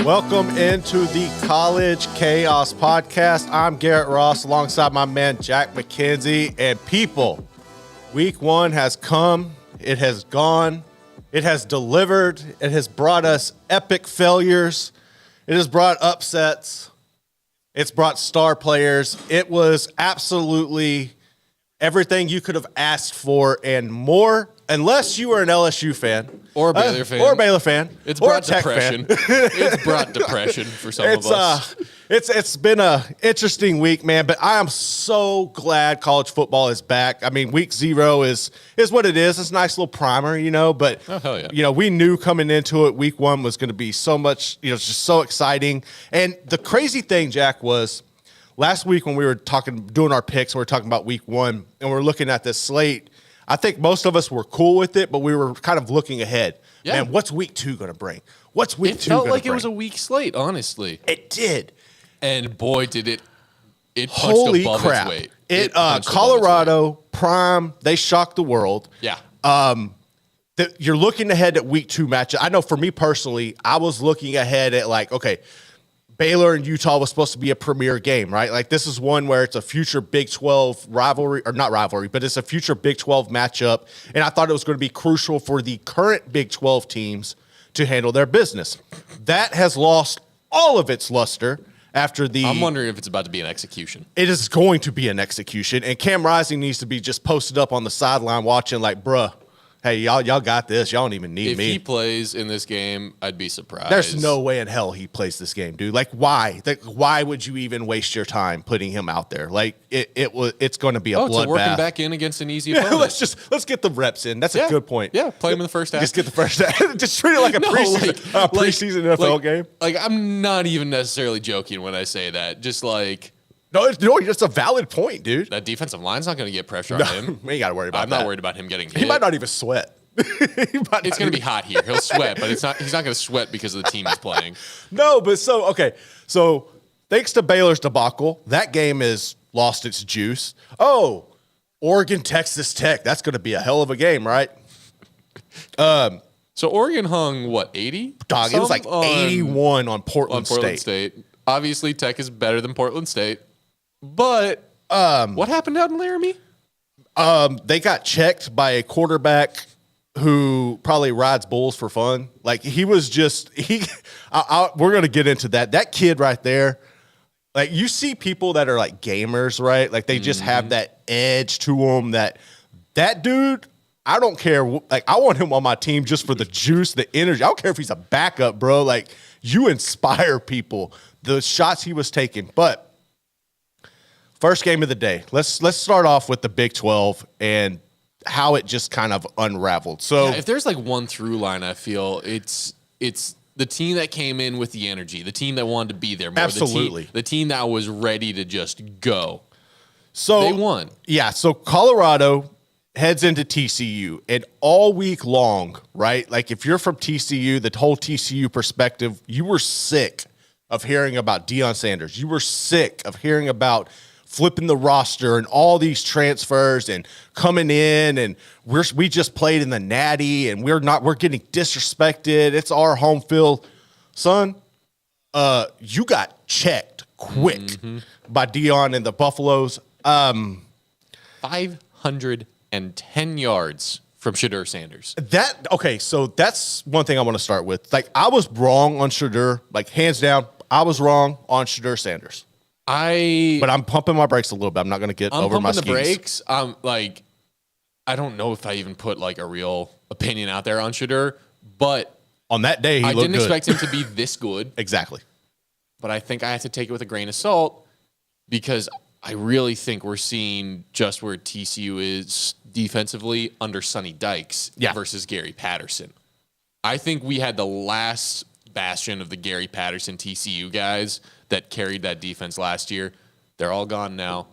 Welcome into the College Chaos Podcast. I'm Garrett Ross alongside my man Jack Mackenzie. And people, week one has come. It has gone. It has delivered. It has brought us epic failures. It has brought upsets. It's brought star players. It was absolutely everything you could have asked for and more, unless you were an LSU fan. Or a Baylor fan. Or a Baylor fan. It's brought depression. It's brought depression for some of us. It's been a interesting week, man, but I am so glad college football is back. I mean, week 0 is what it is. It's a nice little primer, but hell yeah. We knew coming into it, week 1 was going to be so much, just so exciting. And the crazy thing, Jack, was last week when we were doing our picks, we were talking about week 1, and we're looking at this slate. I think most of us were cool with it, but we were kind of looking ahead. Yeah. Man, what's week 2 going to bring? What's week 2 going to bring? It felt like it was a weak slate, honestly. It did. And boy, did it punched Holy above crap. its weight. It Colorado, Prime, they shocked the world. Yeah. You're looking ahead at week 2 matchup. I know for me personally, I was looking ahead at Baylor and Utah was supposed to be a premier game, right? Like this is one where it's a future Big 12 rivalry, or not rivalry, but it's a future Big 12 matchup. And I thought it was going to be crucial for the current Big 12 teams to handle their business. That has lost all of its luster after I'm wondering if it's about to be an execution. It is going to be an execution. And Cam Rising needs to be just posted up on the sideline watching like, bruh, hey, y'all got this. Y'all don't even need me. If he plays in this game, I'd be surprised. There's no way in hell he plays this game, dude. Like, why? Why would you even waste your time putting him out there? Like, it's going to be a bloodbath. It's working back in against an easy opponent. Let's get the reps in. That's a good point. Yeah, play him in the first half. Just get the first half. Just treat it like a preseason NFL game. Like, I'm not even necessarily joking when I say that. Just like... No, it's a valid point, dude. That defensive line's not going to get pressure on him. We ain't got to worry about I'm that. not worried about him getting hit. He might not even sweat. It's going to be hot here. He'll sweat, but he's not going to sweat because of the team he's playing. No, but so thanks to Baylor's debacle, that game has lost its juice. Oh, Oregon, Texas Tech. That's going to be a hell of a game, right? So Oregon hung, 80? Dog, it was like 81 on Portland State. Obviously, Tech is better than Portland State. But what happened out in Laramie? They got checked by a quarterback who probably rides bulls for fun. Like he was just we're gonna get into that. That kid right there, like you see people that are like gamers, right? Like they just have that edge to them. That dude, I don't care. Like I want him on my team just for the juice, the energy. I don't care if he's a backup, bro. Like you inspire people. The shots he was taking, but. First game of the day. Let's start off with the Big 12 and how it just kind of unraveled. So if there's like one through line, I feel it's the team that came in with the energy, the team that wanted to be there more. Absolutely. The team that was ready to just go. So they won. Yeah, so Colorado heads into TCU, and all week long, right? Like if you're from TCU, the whole TCU perspective, you were sick of hearing about Deion Sanders. You were sick of hearing about flipping the roster and all these transfers and coming in and we just played in the Natty and we're getting disrespected. It's our home field. Son, you got checked quick by Deion and the Buffaloes. 510 yards from Shedeur Sanders. So that's one thing I want to start with. Like I was wrong on Shedeur, like hands down. I was wrong on Shedeur Sanders. But I'm pumping my brakes a little bit. I'm not going to get over my skis. I'm pumping the brakes. I don't know if I even put like a real opinion out there on Shedeur, but on that day, I didn't expect him to be this good. Exactly. But I think I have to take it with a grain of salt because I really think we're seeing just where TCU is defensively under Sonny Dykes versus Gary Patterson. I think we had the last bastion of the Gary Patterson TCU guys that carried that defense last year. They're all gone now.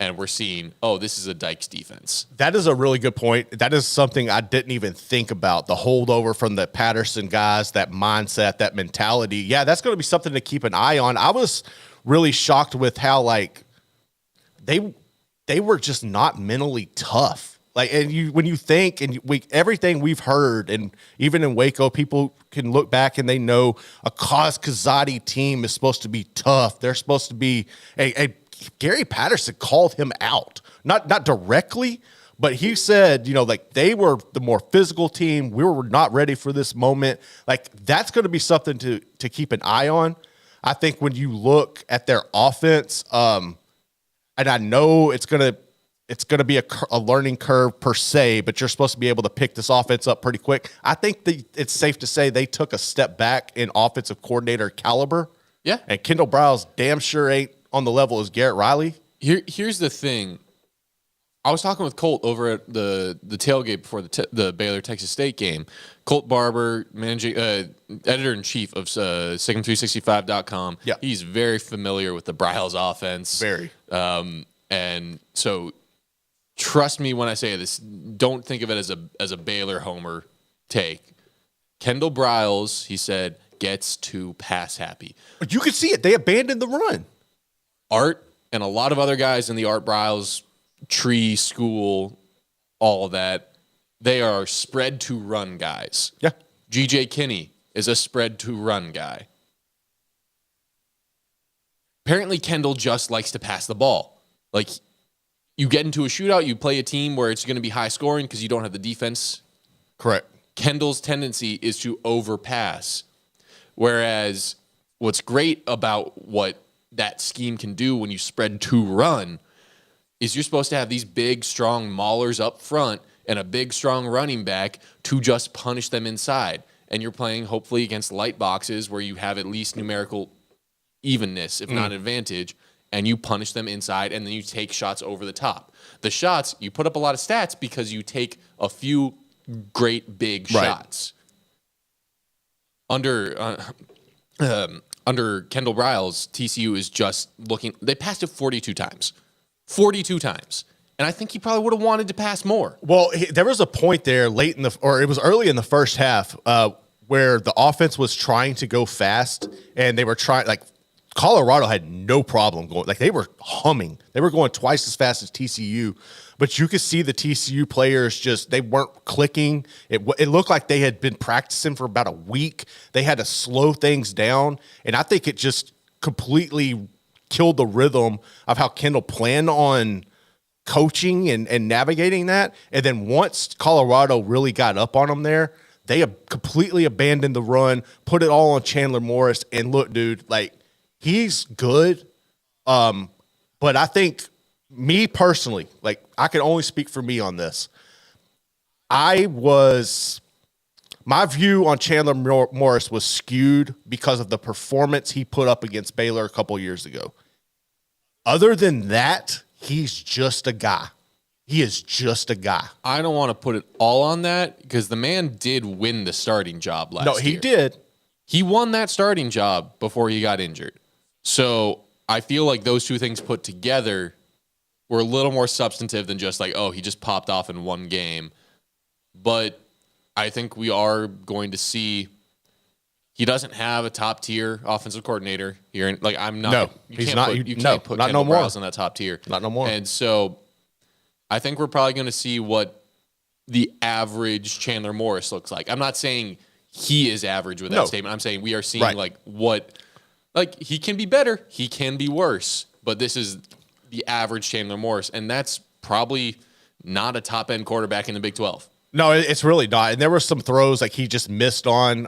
And we're seeing, this is a Dykes defense. That is a really good point. That is something I didn't even think about. The holdover from the Patterson guys, that mindset, that mentality. Yeah, that's going to be something to keep an eye on. I was really shocked with how, they were just not mentally tough. Like, and when you think, and everything we've heard, and even in Waco, people can look back and they know a Kaz Kazadi team is supposed to be tough. They're supposed to be Gary Patterson called him out, not directly, but he said, like they were the more physical team. We were not ready for this moment. Like that's going to be something to keep an eye on. I think when you look at their offense, and I know it's going to be a learning curve per se, but you're supposed to be able to pick this offense up pretty quick. I think it's safe to say they took a step back in offensive coordinator caliber. Yeah. And Kendall Briles damn sure ain't on the level as Garrett Riley. Here's the thing. I was talking with Colt over at the tailgate before the Baylor-Texas State game. Colt Barber, editor-in-chief of SIGM365.com. Yeah. He's very familiar with the Briles offense. Very. And so trust me when I say this, don't think of it as a Baylor homer take. Kendall Briles, he said, gets too pass happy. But you can see it. They abandoned the run. Art and a lot of other guys in the Art Briles tree school, all of that, they are spread to run guys. Yeah. GJ Kinney is a spread to run guy. Apparently Kendall just likes to pass the ball. Like, you get into a shootout, you play a team where it's going to be high scoring because you don't have the defense. Correct. Kendall's tendency is to overpass. Whereas what's great about what that scheme can do when you spread to run is you're supposed to have these big, strong maulers up front and a big, strong running back to just punish them inside. And you're playing, hopefully, against light boxes where you have at least numerical evenness, if not advantage, and you punish them inside, and then you take shots over the top. The shots, you put up a lot of stats because you take a few great big shots. Under Kendall Briles, TCU is just looking. They passed it 42 times. 42 times. And I think he probably would have wanted to pass more. Well, there was a point there it was early in the first half where the offense was trying to go fast, and they were trying, like, Colorado had no problem going. Like, they were humming. They were going twice as fast as TCU. But you could see the TCU players they weren't clicking. It looked like they had been practicing for about a week. They had to slow things down. And I think it just completely killed the rhythm of how Kendall planned on coaching and navigating that. And then once Colorado really got up on them there, they completely abandoned the run, put it all on Chandler Morris. And look, dude, like, he's good. But I think, me personally, like, I can only speak for me on this. My view on Chandler Morris was skewed because of the performance he put up against Baylor a couple years ago. Other than that, he's just a guy. He is just a guy. I don't want to put it all on that because the man did win the starting job last year. No, he did. He won that starting job before he got injured. So I feel like those two things put together were a little more substantive than just like, oh, he just popped off in one game. But I think we are going to see he doesn't have a top tier offensive coordinator here. Like, I'm not. No, you can't put Kendall Briles in that top tier. Not no more. And so I think we're probably going to see what the average Chandler Morris looks like. I'm not saying he is average with that statement. I'm saying we are seeing he can be better, he can be worse, but this is the average Chandler Morris, and that's probably not a top-end quarterback in the Big 12. No, it's really not. And there were some throws like he just missed on,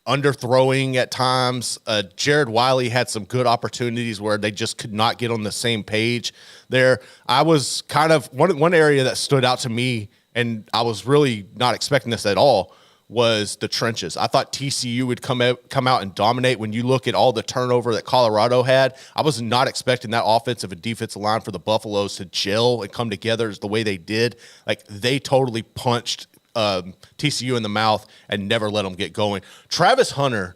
underthrowing at times. Jared Wiley had some good opportunities where they just could not get on the same page there. I was kind of one area that stood out to me, and I was really not expecting this at all, was the trenches. I thought TCU would come out and dominate. When you look at all the turnover that Colorado had, I was not expecting that offensive and defensive line for the Buffaloes to gel and come together as the way they did. Like, they totally punched TCU in the mouth and never let them get going. Travis Hunter,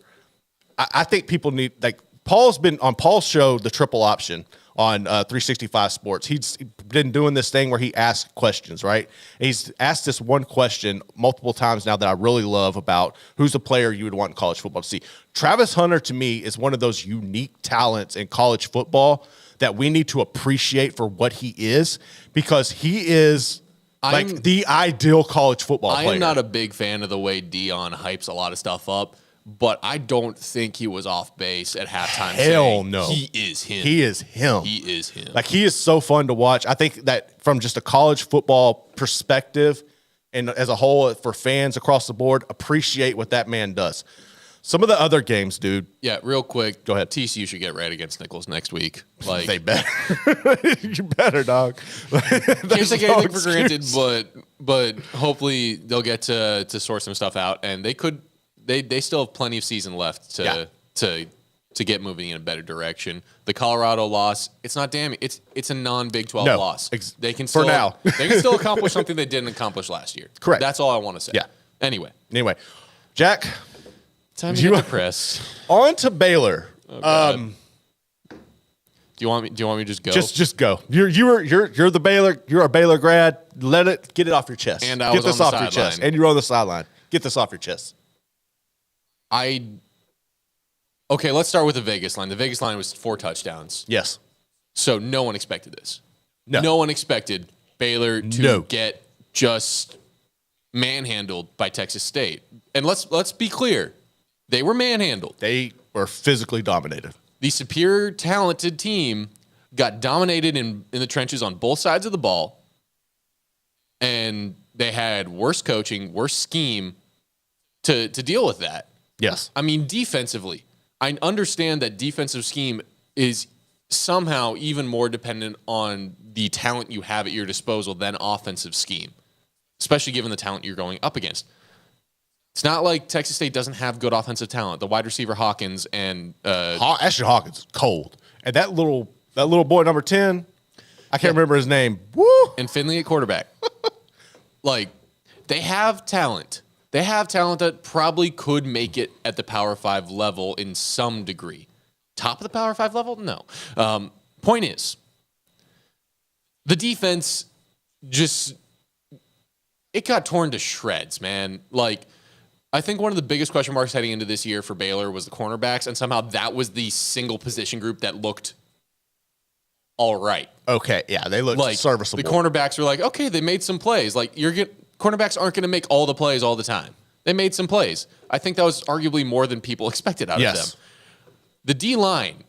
I think people need, like, Paul's been on Paul's show, The Triple Option, on 365 Sports. He's been doing this thing where he asks questions, right? And he's asked this one question multiple times now that I really love about who's a player you would want in college football to see. Travis Hunter, to me, is one of those unique talents in college football that we need to appreciate for what he is, because he is Like the ideal college football player. I am not a big fan of the way Dion hypes a lot of stuff up, but I don't think he was off base at halftime. Hell no. He is him. He is him. He is him. Like, he is so fun to watch. I think that from just a college football perspective and as a whole for fans across the board, appreciate what that man does. Some of the other games, dude. Yeah, real quick. Go ahead. TCU should get right against Nichols next week. Like, They better. You better, dog. Can't take anything for granted, but hopefully they'll get to sort some stuff out, and they still have plenty of season left to get moving in a better direction. The Colorado loss, it's not damning. It's a non-Big 12 loss. They can still, for now. They can still accomplish something they didn't accomplish last year. Correct. That's all I want to say. Yeah. Anyway, Jack. time to get depressed. On to Baylor. Do you want me to just go? Just go. You're the Baylor. You're a Baylor grad. Get it off your chest. And I get was this on off the your sideline. chest. And you're on the sideline. Get this off your chest. Okay, let's start with the Vegas line. The Vegas line was 4 touchdowns. Yes. So no one expected this. No. No one expected Baylor to get just manhandled by Texas State. And let's be clear. They were manhandled. They were physically dominated. The superior talented team got dominated in the trenches on both sides of the ball. And they had worse coaching, worse scheme to deal with that. Yes. I mean, defensively, I understand that defensive scheme is somehow even more dependent on the talent you have at your disposal than offensive scheme, especially given the talent you're going up against. It's not like Texas State doesn't have good offensive talent. The wide receiver Hawkins and Ashton Hawkins, cold. And that little boy, number 10, I can't remember his name. Woo! And Finley at quarterback. Like, they have talent. They have talent that probably could make it at the Power 5 level in some degree. Top of the Power 5 level? No. Point is, the defense it got torn to shreds, man. Like, I think one of the biggest question marks heading into this year for Baylor was the cornerbacks, and somehow that was the single position group that looked all right. Okay, yeah, they looked like, serviceable. The cornerbacks were like, okay, they made some plays. Like, cornerbacks aren't going to make all the plays all the time. They made some plays. I think that was arguably more than people expected out of them. The D-line,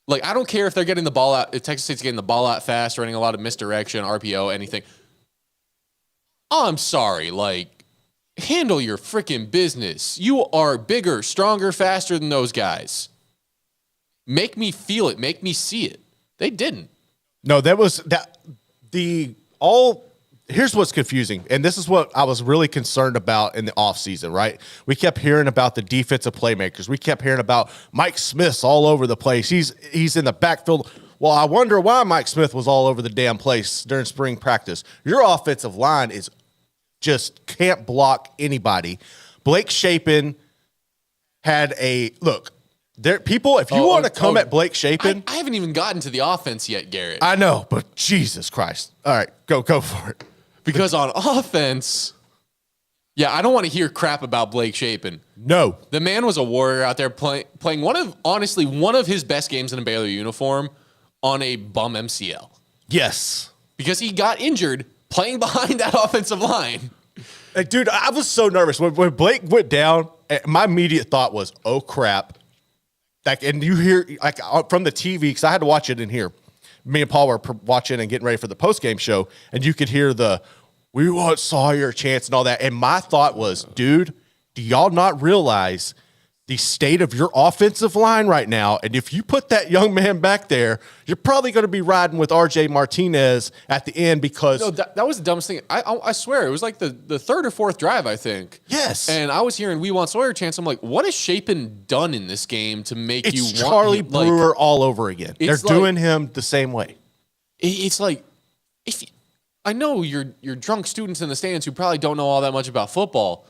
like, I don't care if they're getting the ball out, if Texas State's getting the ball out fast, running a lot of misdirection, RPO, anything. I'm sorry, like, handle your freaking business. You are bigger, stronger, faster than those guys. Make me feel it. Make me see it. They didn't. No, here's what's confusing, and this is what I was really concerned about in the offseason, right? We kept hearing about the defensive playmakers. We kept hearing about Mike Smith's all over the place. He's in the backfield. Well, I wonder why Mike Smith was all over the damn place during spring practice. Your offensive line just can't block anybody. Blake Shapen had people, if you want to come at Blake Shapen. I haven't even gotten to the offense yet, Garrett. I know, but Jesus Christ. All right, go for it. Because on offense, I don't want to hear crap about Blake Shapen. No. The man was a warrior out there playing one of his best games in a Baylor uniform on a bum MCL. Yes. Because he got injured playing behind that offensive line. Dude, I was so nervous. When Blake went down, my immediate thought was, oh, crap. And you hear, from the TV, because I had to watch it in here. Me and Paul were watching and getting ready for the post-game show, and you could hear we want Sawyer chance and all that. And my thought was, dude, do y'all not realize the state of your offensive line right now? And if you put that young man back there, you're probably going to be riding with R.J. Martinez at the end because... No, that was the dumbest thing. I swear, it was like the third or fourth drive, I think. Yes. And I was hearing, we want Sawyer chance. I'm like, what has Shapen done in this game to make you want Charlie him? Brewer all over again. They're doing him the same way. It's like, I know you're drunk students in the stands who probably don't know all that much about football,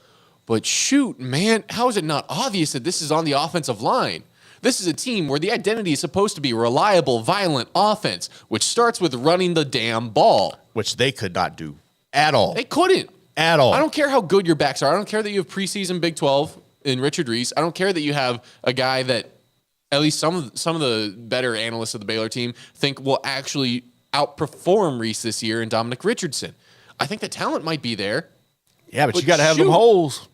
but shoot, man, how is it not obvious that this is on the offensive line? This is a team where the identity is supposed to be reliable, violent offense, which starts with running the damn ball. Which they could not do at all. They couldn't. At all. I don't care how good your backs are. I don't care that you have preseason Big 12 in Richard Reese. I don't care that you have a guy that at least some of the better analysts of the Baylor team think will actually outperform Reese this year in Dominic Richardson. I think the talent might be there. Yeah, but you got to have them holes.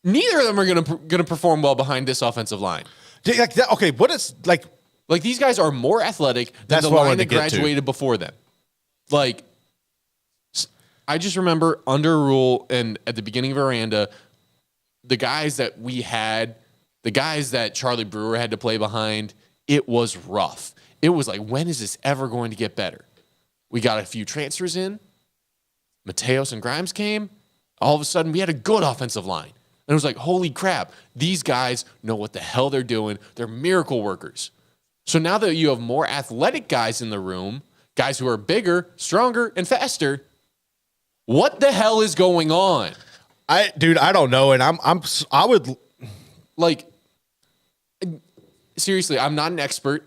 Neither of them are going to perform well behind this offensive line. Okay, what is like these guys are more athletic than the line that graduated before them. Like, I just remember under Rule and at the beginning of Aranda, the guys that we had, the guys that Charlie Brewer had to play behind, it was rough. It was like, when is this ever going to get better? We got a few transfers in. Mateos and Grimes came. All of a sudden, we had a good offensive line. And it was like, holy crap, these guys know what the hell they're doing. They're miracle workers. So now that you have more athletic guys in the room, guys who are bigger, stronger, and faster, what the hell is going on? I don't know. And I would like, seriously, I'm not an expert.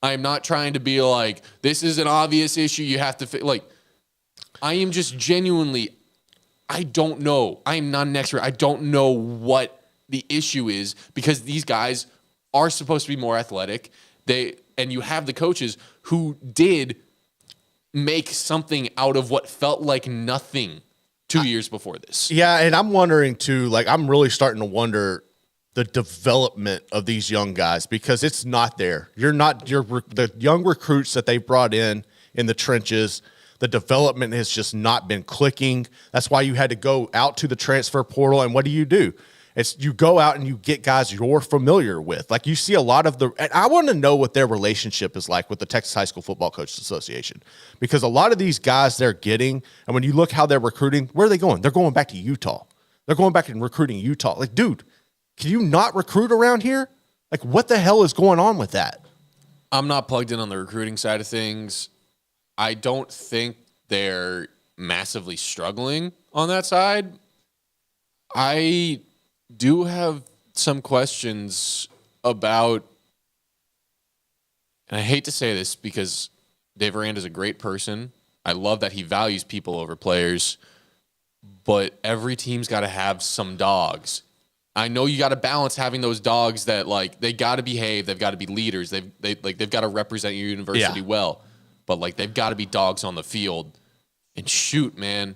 I'm not trying to be like, this is an obvious issue. You have to like, I am just genuinely, I don't know. I am not an expert. I don't know what the issue is because these guys are supposed to be more athletic. And you have the coaches who did make something out of what felt like nothing 2 years before this. Yeah, and I'm wondering too, like I'm really starting to wonder the development of these young guys because it's not there. The young recruits that they brought in the trenches, the development has just not been clicking. That's why you had to go out to the transfer portal. And what do? It's you go out and you get guys you're familiar with. Like you see a lot of and I want to know what their relationship is like with the Texas High School Football Coaches Association because a lot of these guys they're getting, and when you look how they're recruiting, where are they going? They're going back to Utah. They're going back and recruiting Utah. Like, dude, can you not recruit around here? Like, what the hell is going on with that? I'm not plugged in on the recruiting side of things. I don't think they're massively struggling on that side. I do have some questions about, and I hate to say this because Dave Aranda is a great person. I love that he values people over players, but every team's got to have some dogs. I know you got to balance having those dogs that like they got to behave, they've got to be leaders, they've got to represent your university well, but like they've got to be dogs on the field. And shoot, man,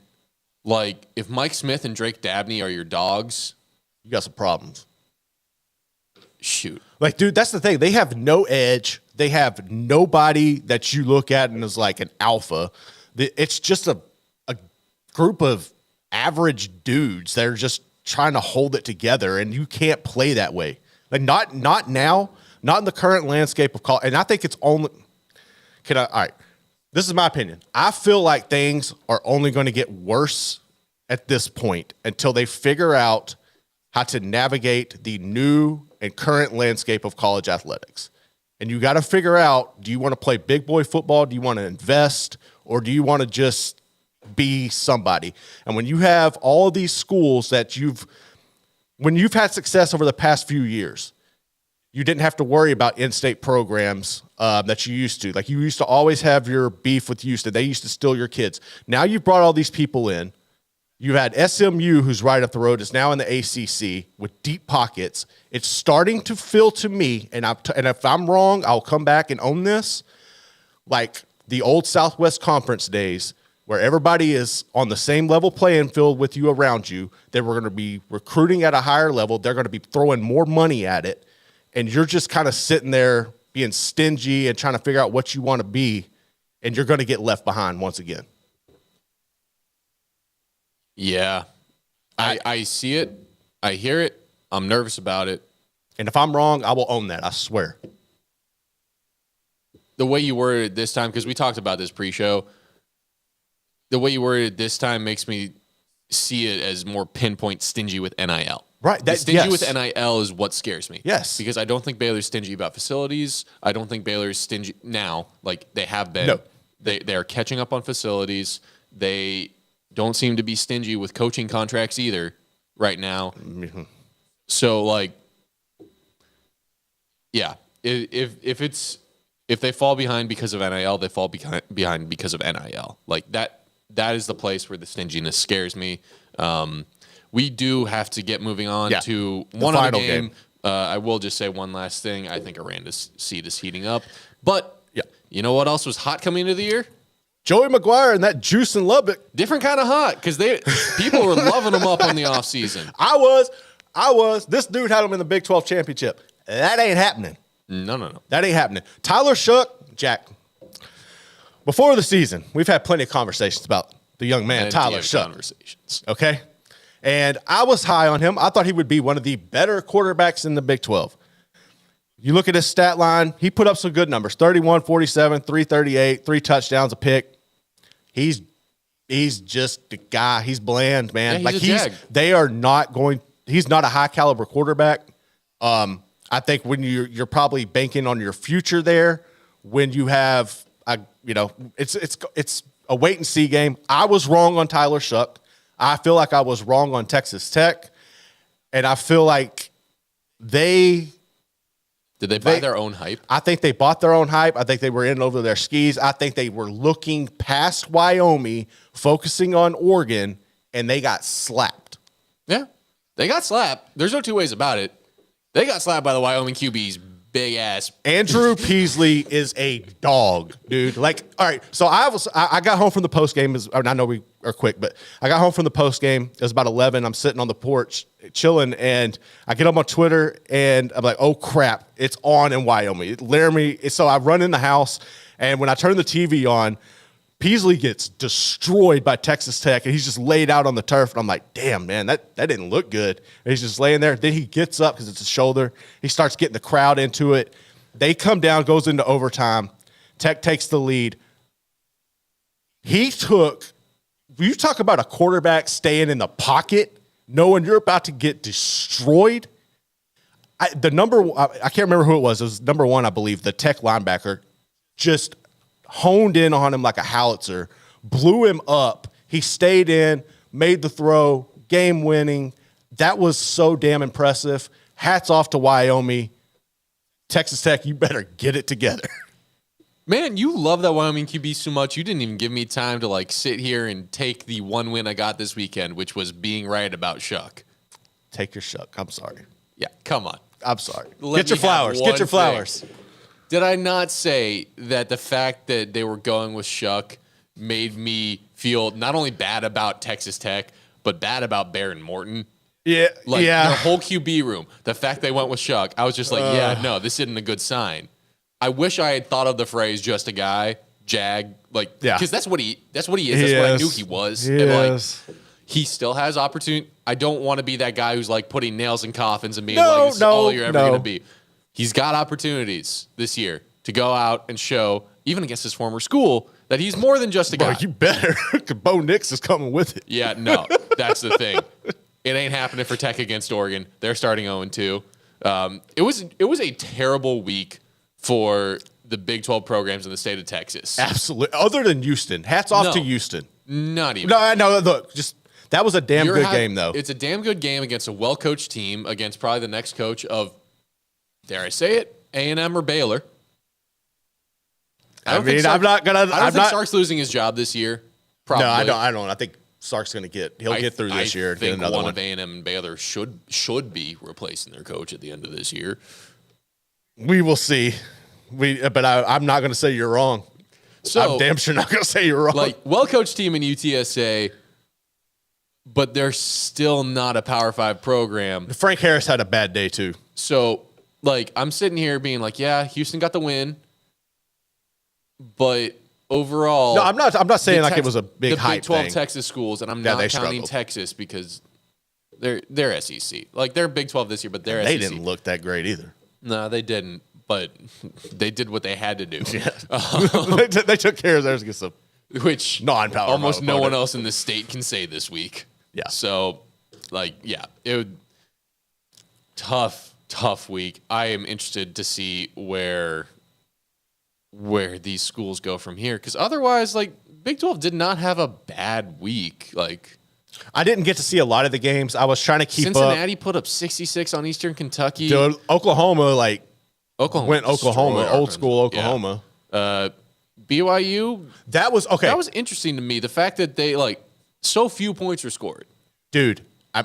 like if Mike Smith and Drake Dabney are your dogs, you got some problems. Shoot, like dude, that's the thing. They have no edge. They have nobody that you look at and is like an alpha. It's just a group of average dudes that are just trying to hold it together, and you can't play that way. Like not now, not in the current landscape of college. And I think it's only. All right, this is my opinion. I feel like things are only going to get worse at this point until they figure out how to navigate the new and current landscape of college athletics. And you got to figure out: do you want to play big boy football? Do you want to invest, or do you want to just be somebody? And when you have all of these schools that when you've had success over the past few years, you didn't have to worry about in-state programs that you used to. Like you used to always have your beef with Houston. They used to steal your kids. Now you've brought all these people in. You had SMU, who's right up the road, is now in the ACC with deep pockets. It's starting to feel to me, and if I'm wrong, I'll come back and own this, like the old Southwest Conference days, where everybody is on the same level playing field with you around you. They were going to be recruiting at a higher level. They're going to be throwing more money at it. And you're just kind of sitting there being stingy and trying to figure out what you want to be. And you're going to get left behind once again. Yeah. I see it. I hear it. I'm nervous about it. And if I'm wrong, I will own that. I swear. The way you worded it this time, because we talked about this pre-show, the way you worded it this time makes me see it as more pinpoint stingy with NIL. Right. Stingy with NIL is what scares me. Yes. Because I don't think Baylor's stingy about facilities. I don't think Baylor's stingy now, like they have been. No. They are catching up on facilities. They don't seem to be stingy with coaching contracts either right now. Mm-hmm. So, like, yeah, if they fall behind because of NIL, they fall behind because of NIL. Like that is the place where the stinginess scares me. We do have to get moving on to one other game. I will just say one last thing. I think Aranda's seat is heating up. But you know what else was hot coming into the year? Joey McGuire and that juice in Lubbock. Different kind of hot because people were loving him up on the offseason. I was. This dude had him in the Big 12 championship. That ain't happening. No. That ain't happening. Tyler Shook, Jack. Before the season, we've had plenty of conversations about the young man, Tyler Shook. Okay? And I was high on him. I thought he would be one of the better quarterbacks in the Big 12. You look at his stat line, he put up some good numbers. 31, 47, 338, 3 touchdowns, a pick. He's just the guy. He's bland, man. Yeah, He's not a high caliber quarterback. I think when you're probably banking on your future there, when you have it's a wait and see game. I was wrong on Tyler Shook. I feel like I was wrong on Texas Tech, and I feel like Did they buy their own hype? I think they bought their own hype. I think they were in over their skis. I think they were looking past Wyoming, focusing on Oregon, and they got slapped. Yeah, they got slapped. There's no two ways about it. They got slapped by the Wyoming QBs. Big ass. Andrew Peasley is a dog, dude. Like, all right. So I got home from the post game. I know we are quick, but I got home from the post game. It was about 11. I'm sitting on the porch chilling, and I get up on Twitter, and I'm like, oh crap, it's on in Wyoming. So I run in the house, and when I turn the TV on, Peasley gets destroyed by Texas Tech, and he's just laid out on the turf. And I'm like, damn, man, that didn't look good. And he's just laying there. Then he gets up because it's his shoulder. He starts getting the crowd into it. They come down, goes into overtime. Tech takes the lead. You talk about a quarterback staying in the pocket, knowing you're about to get destroyed. I can't remember who it was. It was number 1, I believe, the Tech linebacker, just honed in on him like a howitzer, blew him up. He stayed in, made the throw, game winning. That was so damn impressive. Hats off to Wyoming. Texas Tech, you better get it together. Man, you love that Wyoming QB so much. You didn't even give me time to sit here and take the one win I got this weekend, which was being right about Shook. Take your Shook. I'm sorry. Yeah, come on. I'm sorry. Get your flowers. Get your flowers. Did I not say that the fact that they were going with Shook made me feel not only bad about Texas Tech, but bad about Baron Morton? Yeah. Their whole QB room, the fact they went with Shook, I was just like, no, this isn't a good sign. I wish I had thought of the phrase "just a guy," Jag, because that's what he is. That's what I knew he was. He still has opportunity. I don't want to be that guy who's putting nails in coffins and being this is all you're ever going to be. He's got opportunities this year to go out and show, even against his former school, that he's more than just a guy. You better, because Bo Nix is coming with it. Yeah, no, that's the thing. It ain't happening for Tech against Oregon. They're starting 0-2. It was a terrible week for the Big 12 programs in the state of Texas. Absolutely. Other than Houston. Hats off to Houston. Not even. No, look, that was a damn good game, though. It's a damn good game against a well-coached team, against probably the next coach of, dare I say it, A&M or Baylor. I don't think Sark's losing his job this year. Probably. No, I don't. I think Sark's going to he'll get through this year. I think one of A&M and Baylor should be replacing their coach at the end of this year. We will see. But I'm not going to say you're wrong. So I'm damn sure not going to say you're wrong. Well-coached team in UTSA, but they're still not a Power 5 program. Frank Harris had a bad day too. So, I'm sitting here being yeah, Houston got the win, but overall, no, I'm not saying it was a big hype Big 12 thing. Texas schools, and I'm not counting struggled. Texas because they're SEC. They're Big 12 this year, but they're SEC. They didn't look that great either. No, they didn't. But they did what they had to do. Yeah. They took care of theirs against a which non-power almost no one else in the state can say this week. Yeah. So, it would tough week. I am interested to see where these schools go from here, because otherwise, Big 12 did not have a bad week. I didn't get to see a lot of the games. I was trying to keep Cincinnati put up 66 on Eastern Kentucky. Dude, Oklahoma went Oklahoma, old school Oklahoma. Yeah. BYU. That was okay. That was interesting to me. The fact that they so few points were scored. Dude,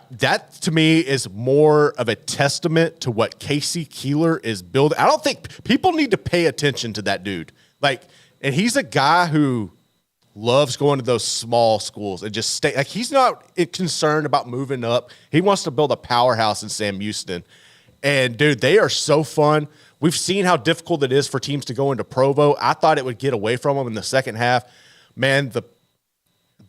that to me is more of a testament to what Casey Keeler is building. I don't think people need to pay attention to that dude. And he's a guy who loves going to those small schools and just stay. Like, he's not concerned about moving up. He wants to build a powerhouse in Sam Houston. And, dude, they are so fun. We've seen how difficult it is for teams to go into Provo. I thought it would get away from them in the second half. Man, the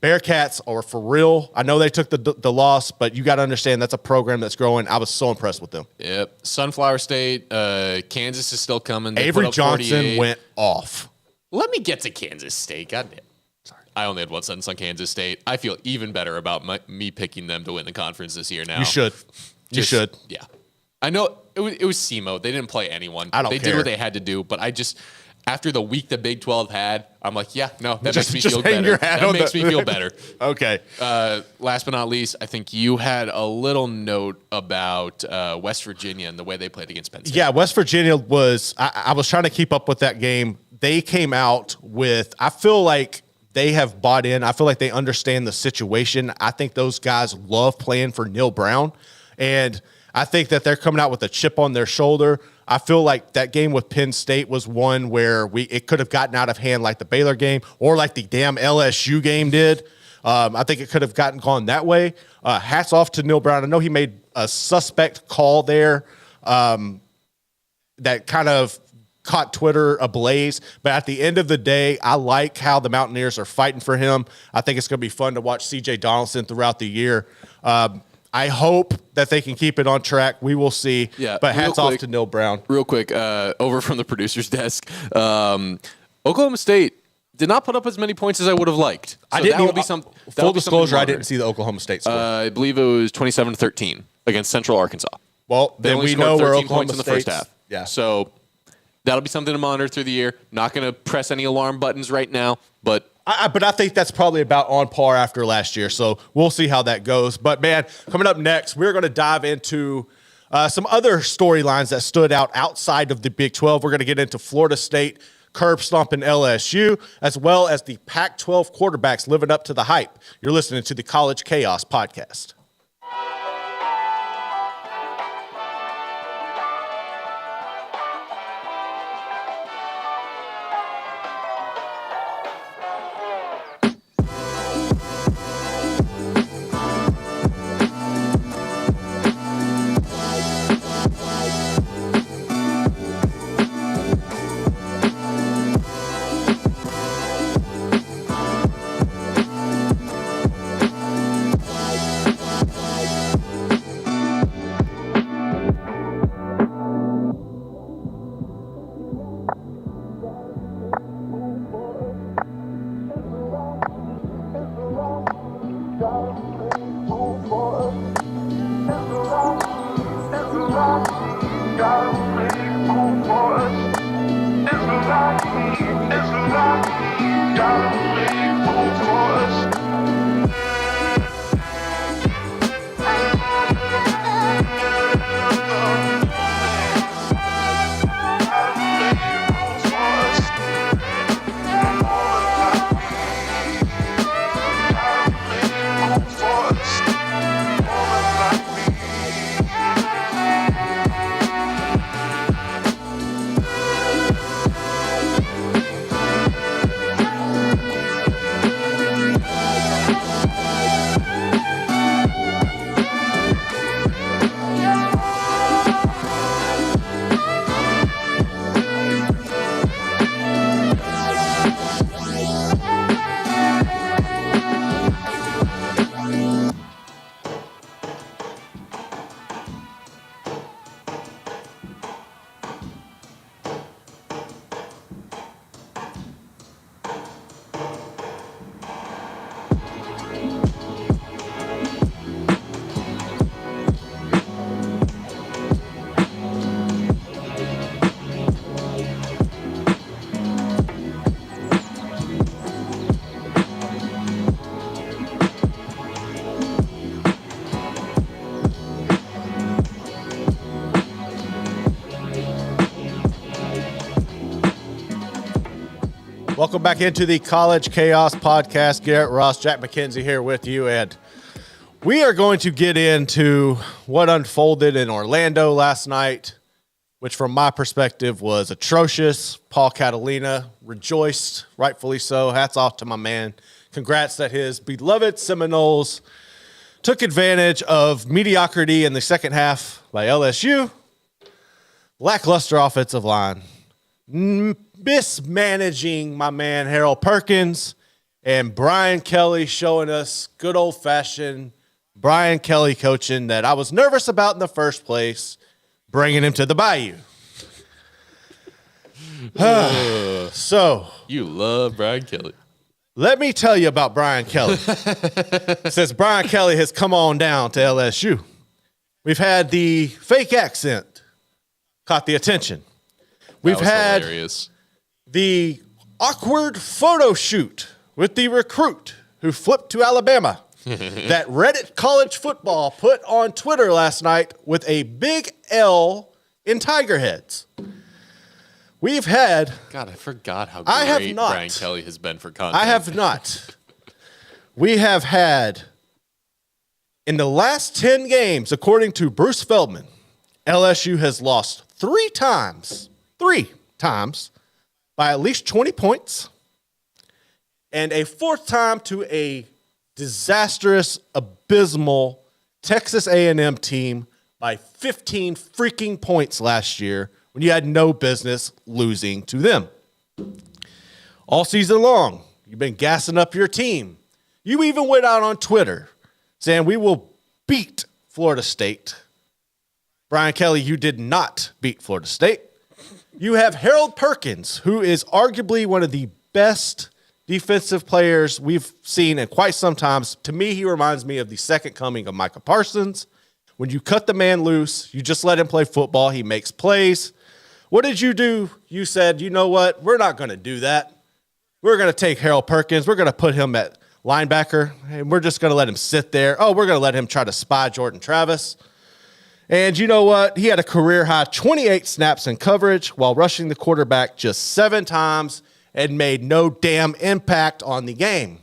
Bearcats are for real. I know they took the loss, but you got to understand that's a program that's growing. I was so impressed with them. Yep. Sunflower State, Kansas is still coming. They Avery Johnson went off. Let me get to Kansas State. Goddamn. Sorry. I only had one sentence on Kansas State. I feel even better about me picking them to win the conference this year now. You should. You should. Yeah. I know it was SEMO. They didn't play anyone. I don't care. They did what they had to do, but I just after the week the Big 12 had, I'm like, yeah, no, that makes me feel better. That makes me feel better. Okay. Last but not least, I think you had a little note about West Virginia and the way they played against Penn State. Yeah, West Virginia was – I was trying to keep up with that game. They came out with – I feel like they have bought in. I feel like they understand the situation. I think those guys love playing for Neil Brown, and I think that they're coming out with a chip on their shoulder. I feel like that game with Penn State was one where it could have gotten out of hand like the Baylor game or like the damn LSU game did. I think it could have gone that way. Hats off to Neil Brown. I know he made a suspect call there that kind of caught Twitter ablaze. But at the end of the day, I like how the Mountaineers are fighting for him. I think it's going to be fun to watch C.J. Donaldson throughout the year. I hope that they can keep it on track. We will see. Yeah, but hats off to Neil Brown. Real quick, over from the producer's desk, Oklahoma State did not put up as many points as I would have liked. So I didn't. That will be some, full disclosure, I didn't see the Oklahoma State score. I believe it was 27-13 against Central Arkansas. Well, they then only we scored know 13 where Oklahoma points in the first half. Yeah. So that'll be something to monitor through the year. Not going to press any alarm buttons right now, but I think that's probably about on par after last year. So we'll see how that goes. But, man, coming up next, we're going to dive into some other storylines that stood out outside of the Big 12. We're going to get into Florida State curb stomping LSU, as well as the Pac-12 quarterbacks living up to the hype. You're listening to the College Chaos Podcast. Welcome back into the College Chaos Podcast. Garrett Ross, Jack Mackenzie here with you, and we are going to get into what unfolded in Orlando last night. which from my perspective was atrocious. Paul Catalina rejoiced, rightfully so. Hats off to my man. Congrats that his beloved Seminoles took advantage of mediocrity in the second half by LSU. Lackluster offensive line. Mismanaging my man Harold Perkins. And Brian Kelly showing us good old-fashioned Brian Kelly coaching that I was nervous about in the first place, bringing him to the Bayou. So you love Brian Kelly. Let me tell you about Brian Kelly. Since Brian Kelly has come on down to LSU, we've had the fake accent caught the attention. We've had hilarious. The awkward photo shoot with the recruit who flipped to Alabama that Reddit college football put on Twitter last night with a big L in tiger heads. We've had... God, I forgot how great Brian Kelly has been for content. I have not. We have had, in the last 10 games, according to Bruce Feldman, LSU has lost 3 times, by at least 20 points, and a 4th time to a disastrous, abysmal Texas A&M team by 15 freaking points last year when you had no business losing to them. All season long, you've been gassing up your team. You even went out on Twitter saying we will beat Florida State. Brian Kelly, you did not beat Florida State. You have Harold Perkins, who is arguably one of the best defensive players we've seen in quite some time. To me, he reminds me of the second coming of Micah Parsons. When you cut the man loose, you just let him play football. He makes plays. What did you do? You said, you know what? We're not going to do that. We're going to take Harold Perkins. We're going to put him at linebacker, and we're just going to let him sit there. Oh, we're going to let him try to spy Jordan Travis. And you know what? He had a career-high 28 snaps in coverage while rushing the quarterback just 7 times and made no damn impact on the game.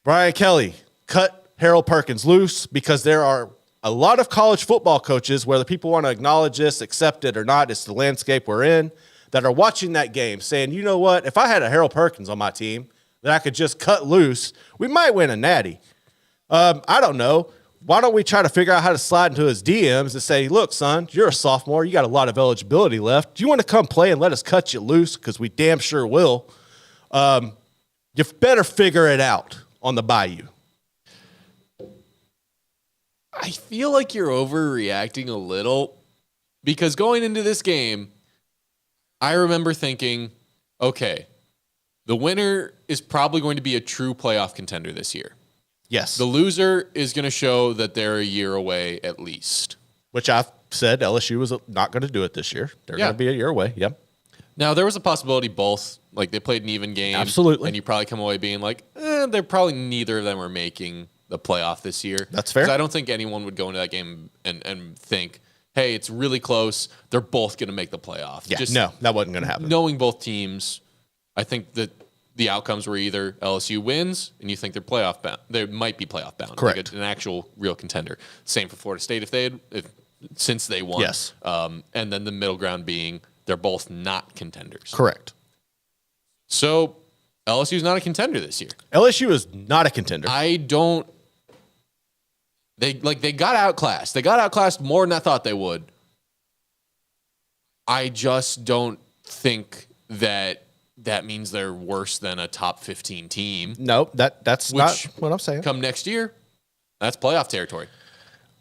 Brian Kelly cut Harold Perkins loose because there are a lot of college football coaches, whether people want to acknowledge this, accept it or not, it's the landscape we're in, that are watching that game saying, you know what, if I had a Harold Perkins on my team that I could just cut loose, we might win a natty. I don't know. Why don't we try to figure out how to slide into his DMs and say, look, son, you're a sophomore. You got a lot of eligibility left. Do you want to come play and let us cut you loose? Because we damn sure will. You better figure it out on the Bayou. I feel like you're overreacting a little because going into this game, I remember thinking, okay, the winner is probably going to be a true playoff contender this year. Yes. The loser is going to show that they're a year away at least. Which I've said LSU was not going to do it this year. They're going to be a year away. Yep. Now, there was a possibility both, like they played an even game. Absolutely. And you probably come away being like, they're probably neither of them are making the playoff this year. That's fair. Because I don't think anyone would go into that game and think, hey, it's really close. They're both going to make the playoff. Yeah, no, that wasn't going to happen. Knowing both teams, I think that the outcomes were either LSU wins and you think they're playoff bound. They might be playoff bound. Correct. Like an actual real contender. Same for Florida State since they won. Yes. And then the middle ground being they're both not contenders. Correct. So LSU's not a contender this year. LSU is not a contender. They got outclassed. They got outclassed more than I thought they would. I just don't think that means they're worse than a top 15 team. No, that's not what I'm saying. Come next year, that's playoff territory.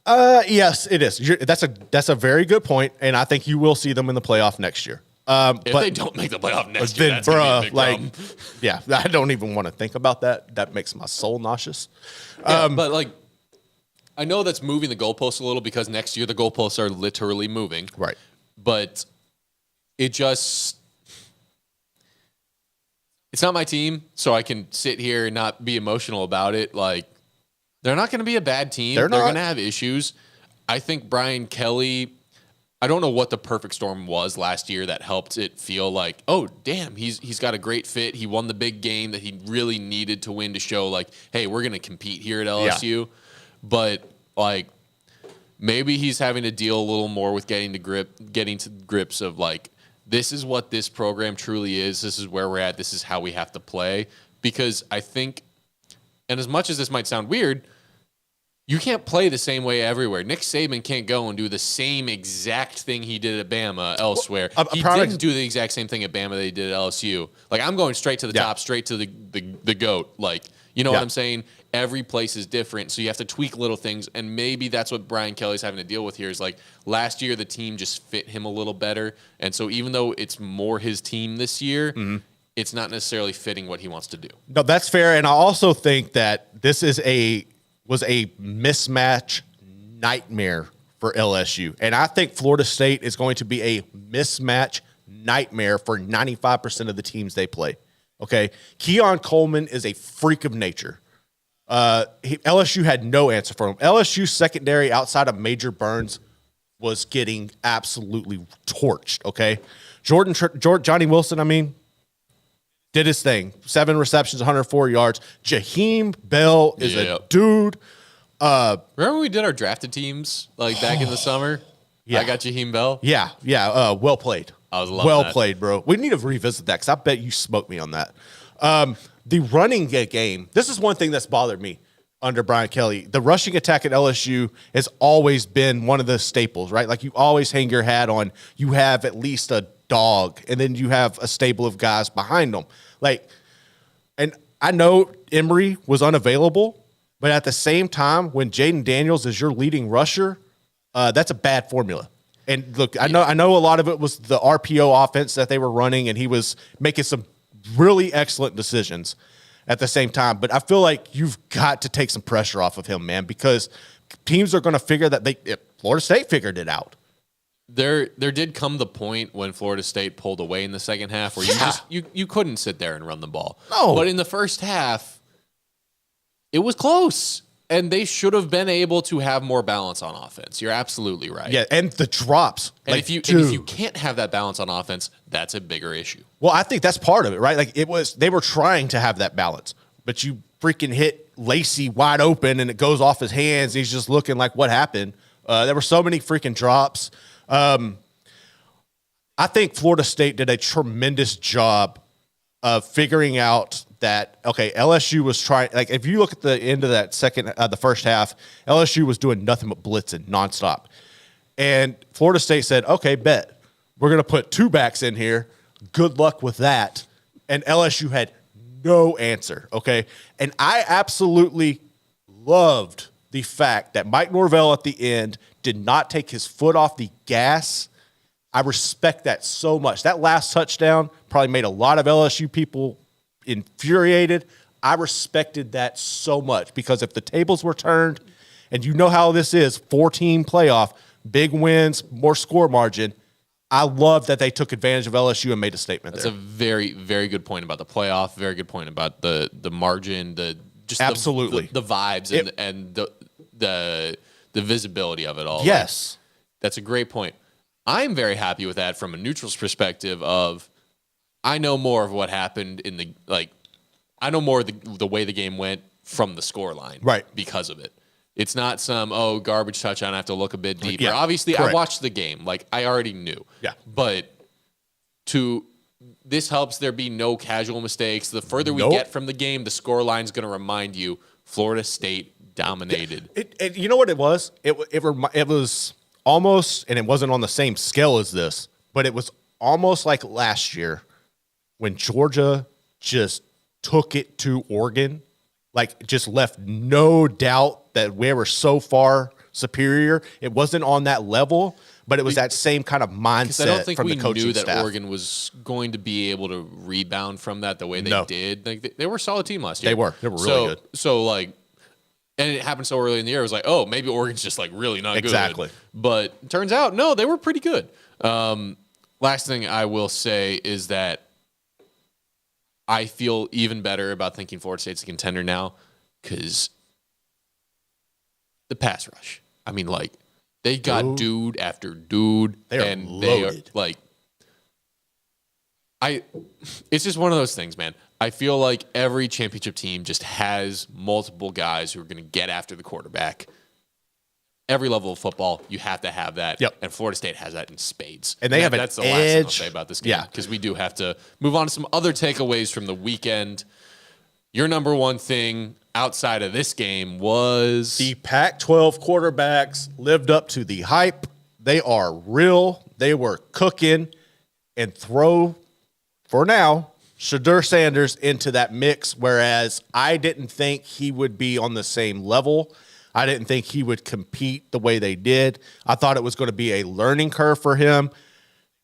Yes, it is. That's a very good point, and I think you will see them in the playoff next year. If they don't make the playoff next year, that's gonna be a big problem. Yeah, I don't even want to think about that. That makes my soul nauseous. But I know that's moving the goalposts a little because next year the goalposts are literally moving. Right. But it's not my team, so I can sit here and not be emotional about it. Like, they're not going to be a bad team. They're going to have issues. I think Brian Kelly, I don't know what the perfect storm was last year that helped it feel like, oh, damn, he's got a great fit. He won the big game that he really needed to win to show, like, hey, we're going to compete here at LSU. Yeah. But, maybe he's having to deal a little more with getting to grips of like, this is what this program truly is. This is where we're at. This is how we have to play. Because I think, and as much as this might sound weird, you can't play the same way everywhere. Nick Saban can't go and do the same exact thing he did at Bama elsewhere. He didn't do the exact same thing at Bama that he did at LSU. Like, I'm going straight to the top, straight to the GOAT. Like, you know what I'm saying? Every place is different, so you have to tweak little things, and maybe that's what Brian Kelly's having to deal with here is like last year the team just fit him a little better, and so even though it's more his team this year, it's not necessarily fitting what he wants to do. No, that's fair, and I also think that this was a mismatch nightmare for LSU, and I think Florida State is going to be a mismatch nightmare for 95% of the teams they play. Okay, Keon Coleman is a freak of nature. LSU had no answer for him. LSU's secondary outside of Major Burns was getting absolutely torched. Okay, Johnny Wilson, did his thing. 7 receptions, 104 yards. Jaheim Bell is a dude. Remember when we did our drafted teams like back in the summer? Yeah, I got Jaheim Bell. Yeah. Well played. I was loving well that. played, bro. We need to revisit that because I bet you smoked me on that. The running game, this is one thing that's bothered me under Brian Kelly. The rushing attack at LSU has always been one of the staples, right? Like you always hang your hat on, you have at least a dog, and then you have a stable of guys behind them. And I know Emory was unavailable, but at the same time, when Jaden Daniels is your leading rusher, that's a bad formula. And look, I know a lot of it was the RPO offense that they were running, and he was making some really excellent decisions at the same time. But I feel like you've got to take some pressure off of him, man, because teams are going to figure that Florida State figured it out. There did come the point when Florida State pulled away in the second half where you couldn't sit there and run the ball. No. But in the first half, it was close. And they should have been able to have more balance on offense. You're absolutely right. Yeah, and the drops. And if you can't have that balance on offense, that's a bigger issue. Well, I think that's part of it, right? Like they were trying to have that balance, but you freaking hit Lacey wide open and it goes off his hands. And he's just looking like, what happened? There were so many freaking drops. I think Florida State did a tremendous job of figuring out that, okay, LSU was trying, like if you look at the end of that the first half, LSU was doing nothing but blitzing nonstop. And Florida State said, okay, bet. We're going to put 2 backs in here. Good luck with that. And LSU had no answer, okay? And I absolutely loved the fact that Mike Norvell at the end did not take his foot off the gas. I respect that so much. That last touchdown probably made a lot of LSU people infuriated. I respected that so much because if the tables were turned, and you know how this is, 4-team playoff, big wins, more score margin, I love that they took advantage of LSU and made a statement there. That's a very, very good point about the playoff, very good point about the margin, absolutely the vibes and the visibility of it all. Yes. That's a great point. I'm very happy with that from a neutral's perspective of I know more of what happened I know more of the way the game went from the score line. Right. Because of it. It's not some, garbage touchdown, I have to look a bit deeper. Yeah, Obviously, correct. I watched the game. I already knew. Yeah. But this helps there be no casual mistakes. The further we get from the game, the score line's going to remind you Florida State dominated. You know what it was? It was almost, and it wasn't on the same scale as this, but it was almost like last year when Georgia just took it to Oregon, just left no doubt that we were so far superior. It wasn't on that level, but it was that same kind of mindset. I don't think from we the coaching knew that staff. Oregon was going to be able to rebound from that the way they did. They were a solid team last year. They were really good. So and it happened so early in the year. It was like, oh, maybe Oregon's just really not good. Exactly. But it turns out, no, they were pretty good. Last thing I will say is that I feel even better about thinking Florida State's a contender now because the pass rush. They got dude after dude. They are loaded. It's just one of those things, man. I feel like every championship team just has multiple guys who are going to get after the quarterback. every level of football, you have to have that. Yep. And Florida State has that in spades. And they have an That's the last thing I'll edge. say about this game. Yeah. Because we do have to move on to some other takeaways from the weekend. Your number one thing outside of this game was The Pac-12 quarterbacks lived up to the hype. They are real. They were cooking, and throw, for now, Shedeur Sanders into that mix, whereas I didn't think he would be on the same level. I didn't think he would compete the way they did. I thought it was going to be a learning curve for him.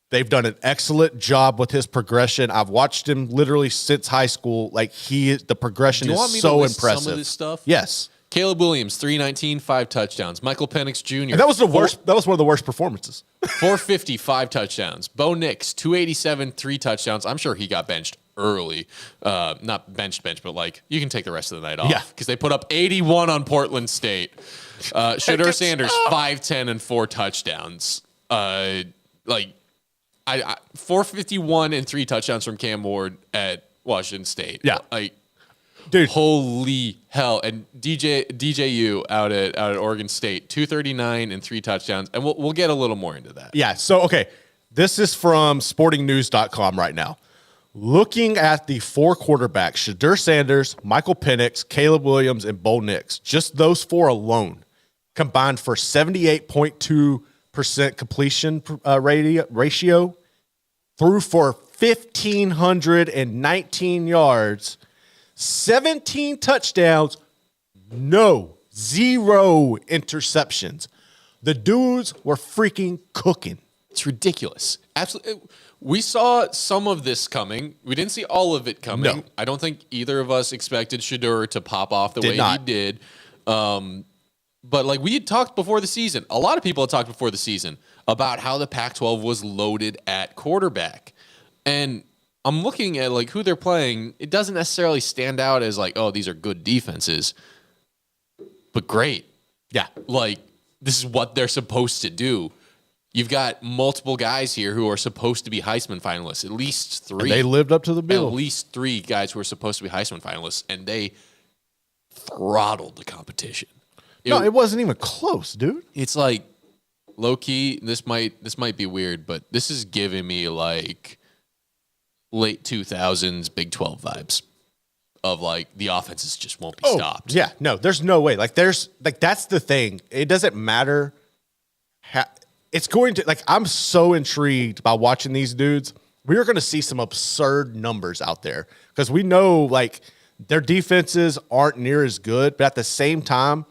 They've done an excellent job with his progression. I've watched him literally since high school. Like the progression is so impressive. Some of this stuff? Yes. Caleb Williams, 319, 5 touchdowns. Michael Penix Jr. And that was the worst. That was one of the worst performances. 450, 5 touchdowns. Bo Nix, 287, 3 touchdowns. I'm sure he got benched early. Not bench, but like you can take the rest of the night off. Yeah. Because they put up 81 on Portland State. Shedeur Sanders, 510 and 4 touchdowns. 451 and 3 touchdowns from Cam Ward at Washington State. Yeah. Dude, holy hell! And DJU out at Oregon State, 239 and 3 touchdowns, and we'll get a little more into that. Yeah. So okay, this is from SportingNews.com right now. Looking at the 4 quarterbacks: Shedeur Sanders, Michael Penix, Caleb Williams, and Bo Nix. Just those 4 alone combined for 78.2% completion ratio, threw for 1,519 yards. 17 touchdowns, zero interceptions. The dudes were freaking cooking. It's ridiculous. Absolutely. We saw some of this coming. We didn't see all of it coming. No. I don't think either of us expected Shedeur to pop off the way he did. But like we had talked before the season, a lot of people had talked before the season about how the Pac-12 was loaded at quarterback. And I'm looking at like who they're playing. It doesn't necessarily stand out as like, oh, these are good defenses, but great. Yeah. Like this is what they're supposed to do. You've got multiple guys here who are supposed to be Heisman finalists, at least 3. And they lived up to the bill. At least 3 guys who are supposed to be Heisman finalists, and they throttled the competition. It wasn't even close, dude. It's like low key. This might be weird, but this is giving me like late 2000s Big 12 vibes of like the offenses just won't be stopped. Yeah, no, there's no way. That's the thing. It doesn't matter. It's going to I'm so intrigued by watching these dudes. We are going to see some absurd numbers out there because we know like their defenses aren't near as good, but at the same time,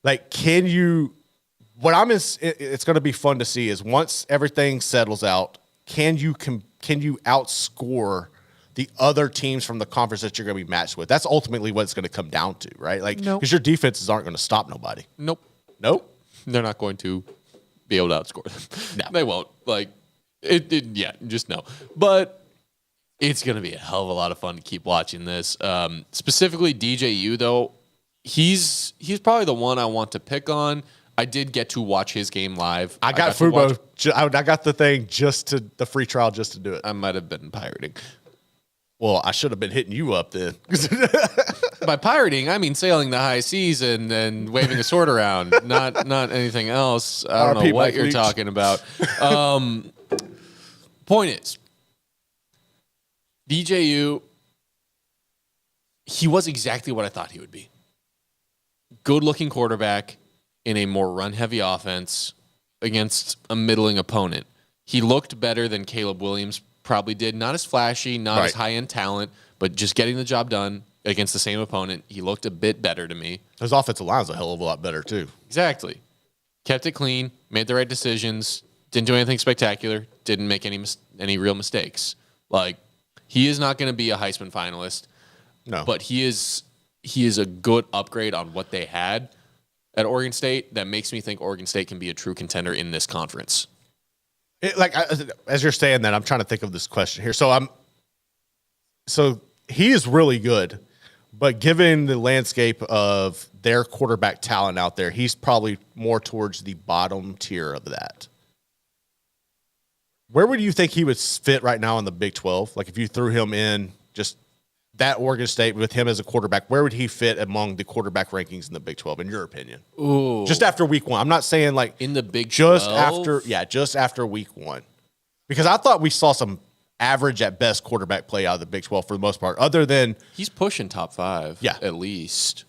like it's going to be fun to see is once everything settles out, can you outscore the other teams from the conference that you're going to be matched with? That's ultimately what it's going to come down to, right? Like, because your defenses aren't going to stop nobody. Nope. They're not going to be able to outscore them. No. They won't. Like, just no. But it's going to be a hell of a lot of fun to keep watching this. Specifically, DJU, though, he's probably the one I want to pick on. I did get to watch his game live. I got Fubo. I got the thing the free trial just to do it. I might have been pirating. Well, I should have been hitting you up then. By pirating, I mean sailing the high seas and waving a sword around, not anything else. I don't know what you're talking about. Point is, DJU, he was exactly what I thought he would be. Good-looking quarterback in a more run-heavy offense against a middling opponent. He looked better than Caleb Williams probably did. Not as flashy, not as high-end talent, but just getting the job done against the same opponent. He looked a bit better to me. His offensive line's a hell of a lot better, too. Exactly. Kept it clean, made the right decisions, didn't do anything spectacular, didn't make any real mistakes. Like, he is not going to be a Heisman finalist. No. But he is a good upgrade on what they had at Oregon State that makes me think Oregon State can be a true contender in this conference. As you're saying that, I'm trying to think of this question here. So he is really good, but given the landscape of their quarterback talent out there, he's probably more towards the bottom tier of that. Where would you think he would fit right now in the Big 12? Like if you threw him in just that Oregon State with him as a quarterback, where would he fit among the quarterback rankings in the Big 12, in your opinion? Ooh. Just after week 1. I'm not saying like in the Big 12? Just Just after week 1. Because I thought we saw some average at best quarterback play out of the Big 12 for the most part, other than he's pushing top 5. Yeah. At least.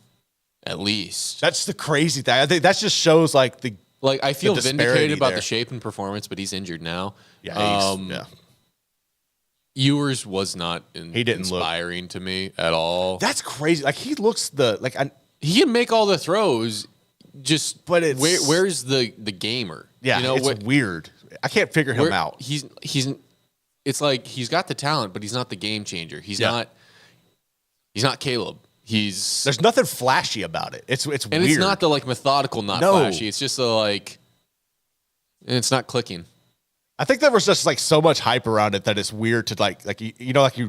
That's the crazy thing. I think that just shows like I feel vindicated about there. the shape and performance, but he's injured now. Yeah. Ewers was not inspiring to me at all. That's crazy. Like he looks he can make all the throws, but it's where's the gamer? Yeah, it's weird. I can't figure him out. It's like he's got the talent, but he's not the game changer. He's not Caleb. There's nothing flashy about it. It's weird. And it's not the like methodical, flashy. It's just it's not clicking. I think there was just like so much hype around it that it's weird to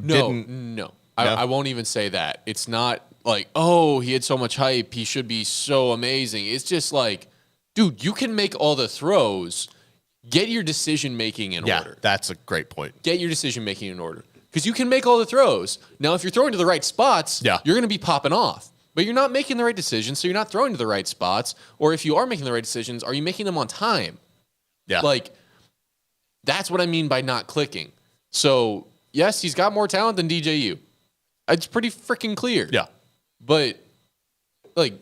No. I won't even say that. It's not like, oh, he had so much hype, he should be so amazing. It's just like, dude, you can make all the throws. Get your decision making in order. Yeah, that's a great point. Get your decision making in order. Because you can make all the throws. Now, if you're throwing to the right spots, you're going to be popping off. But you're not making the right decisions, so you're not throwing to the right spots. Or if you are making the right decisions, are you making them on time? Yeah. That's what I mean by not clicking. So, yes, he's got more talent than DJU. It's pretty freaking clear. Yeah. But, the